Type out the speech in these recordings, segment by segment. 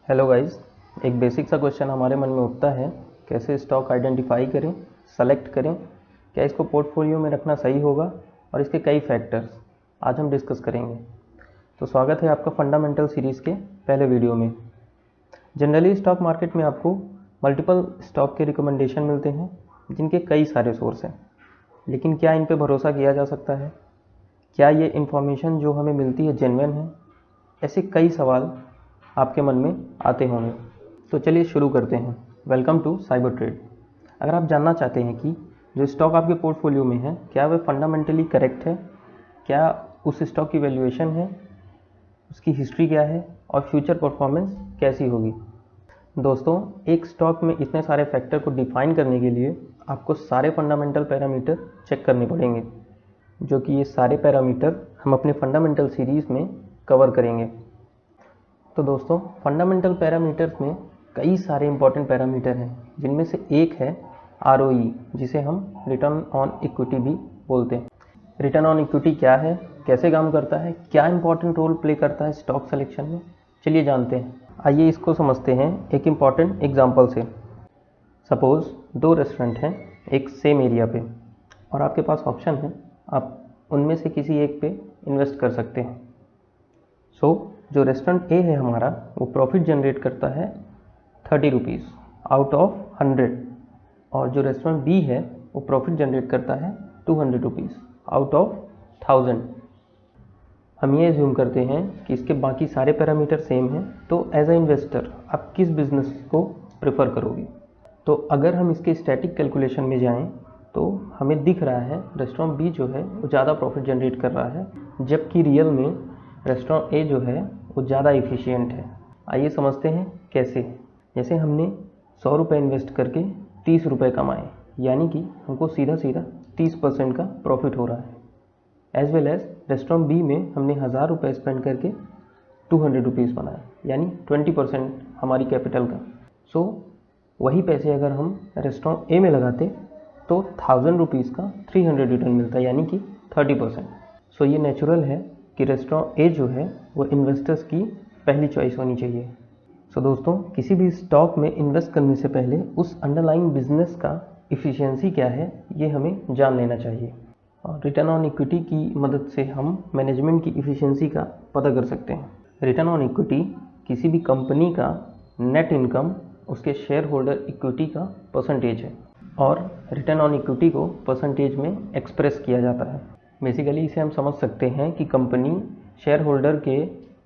Hello guys, एक basic सा question हमारे मन में उठता है, कैसे स्टॉक आइडेंटिफाई करें, सेलेक्ट करें, क्या इसको पोर्टफोलियो में रखना सही होगा और इसके कई फैक्टर्स आज हम डिस्कस करेंगे। तो स्वागत है आपका फंडामेंटल सीरीज़ के पहले वीडियो में। जनरली स्टॉक मार्केट में आपको मल्टीपल स्टॉक के रिकमेंडेशन मिलते हैं जिनके कई सारे सोर्स हैं, लेकिन क्या इन पे भरोसा किया जा सकता है? क्या ये इन्फॉर्मेशन जो हमें मिलती है जेन्युइन है? ऐसे कई सवाल आपके मन में आते होंगे। तो चलिए शुरू करते हैं। Welcome to cyber trade. अगर आप जानना चाहते हैं कि जो स्टॉक आपके पोर्टफोलियो में है क्या वह फंडामेंटली करेक्ट है, क्या उस स्टॉक की वैल्यूएशन है, उसकी हिस्ट्री क्या है और फ्यूचर परफॉर्मेंस कैसी होगी। दोस्तों, एक स्टॉक में इतने सारे फैक्टर को डिफाइन करने के लिए आपको सारे फंडामेंटल पैरामीटर चेक करने पड़ेंगे, जो कि ये सारे पैरामीटर हम अपने फंडामेंटल सीरीज़ में कवर करेंगे। तो दोस्तों, फंडामेंटल पैरामीटर्स में कई सारे इंपॉर्टेंट पैरामीटर हैं, जिनमें से एक है ROE, जिसे हम रिटर्न ऑन इक्विटी भी बोलते हैं। रिटर्न ऑन इक्विटी क्या है, कैसे काम करता है, क्या इंपॉर्टेंट रोल प्ले करता है स्टॉक सिलेक्शन में, चलिए जानते हैं। आइए इसको समझते हैं एक इम्पॉर्टेंट एग्जाम्पल से। सपोज़ दो रेस्टोरेंट हैं एक सेम एरिया पे और आपके पास ऑप्शन है, आप उनमें से किसी एक पे इन्वेस्ट कर सकते हैं। जो रेस्टोरेंट ए है हमारा, वो प्रॉफिट जनरेट करता है 30 रुपीज़ आउट ऑफ 100, और जो रेस्टोरेंट बी है वो प्रॉफिट जनरेट करता है 200 रुपीज़ आउट ऑफ 1000। हम ये एज्यूम करते हैं कि इसके बाकी सारे पैरामीटर सेम हैं, तो एज अ इन्वेस्टर आप किस बिजनेस को प्रेफर करोगे? तो अगर हम इसके स्टैटिक कैलकुलेशन में जाएं तो हमें दिख रहा है रेस्टोरेंट बी जो है वो ज़्यादा प्रॉफिट जनरेट कर रहा है, जबकि रियल में रेस्टोरेंट ए जो है वो ज़्यादा इफ़िशियंट है। आइए समझते हैं कैसे। जैसे हमने 100 रुपये इन्वेस्ट करके 30 रुपये कमाए, यानी कि हमको सीधा सीधा 30% का प्रॉफिट हो रहा है। As well as restaurant B में हमने 1000 रुपये स्पेंड करके 200 रुपीज़ बनाए, यानी 20% हमारी कैपिटल का। वही पैसे अगर हम रेस्टोरेंट ए में लगाते तो 1000 रुपीज़ का 300 रिटर्न मिलता, यानी कि 30%। ये नेचुरल है कि रेस्टोरेंट ए जो है वो इन्वेस्टर्स की पहली चॉइस होनी चाहिए। दोस्तों, किसी भी स्टॉक में इन्वेस्ट करने से पहले उस अंडरलाइंग बिजनेस का इफ़िशियंसी क्या है ये हमें जान लेना चाहिए, और रिटर्न ऑन इक्विटी की मदद से हम मैनेजमेंट की इफ़िशियंसी का पता कर सकते हैं। रिटर्न ऑन इक्विटी किसी भी कंपनी का नेट इनकम उसके शेयर होल्डर इक्विटी का परसेंटेज है, और रिटर्न ऑन इक्विटी को परसेंटेज में एक्सप्रेस किया जाता है। बेसिकली इसे हम समझ सकते हैं कि कंपनी शेयर होल्डर के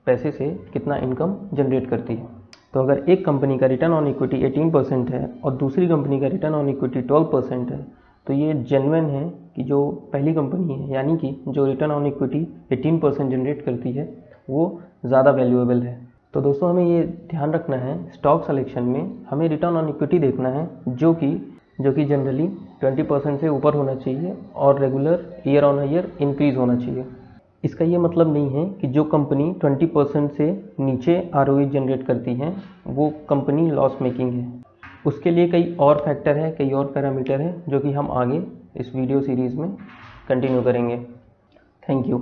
पैसे से कितना इनकम जनरेट करती है। तो अगर एक कंपनी का रिटर्न ऑन इक्विटी 18% है और दूसरी कंपनी का रिटर्न ऑन इक्विटी 12% है, तो ये जेन्युइन है कि जो पहली कंपनी है, यानी कि जो रिटर्न ऑन इक्विटी 18% जनरेट करती है, वो ज़्यादा वैल्यूएबल है। तो दोस्तों, हमें ये ध्यान रखना है स्टॉक सिलेक्शन में हमें रिटर्न ऑन इक्विटी देखना है जो कि जनरली 20% से ऊपर होना चाहिए और regular year on year increase होना चाहिए। इसका ये मतलब नहीं है कि जो कंपनी 20% से नीचे ROE जनरेट करती है वो कंपनी लॉस मेकिंग है। उसके लिए कई और फैक्टर है, कई और पैरामीटर है, जो कि हम आगे इस वीडियो सीरीज़ में कंटिन्यू करेंगे। Thank you.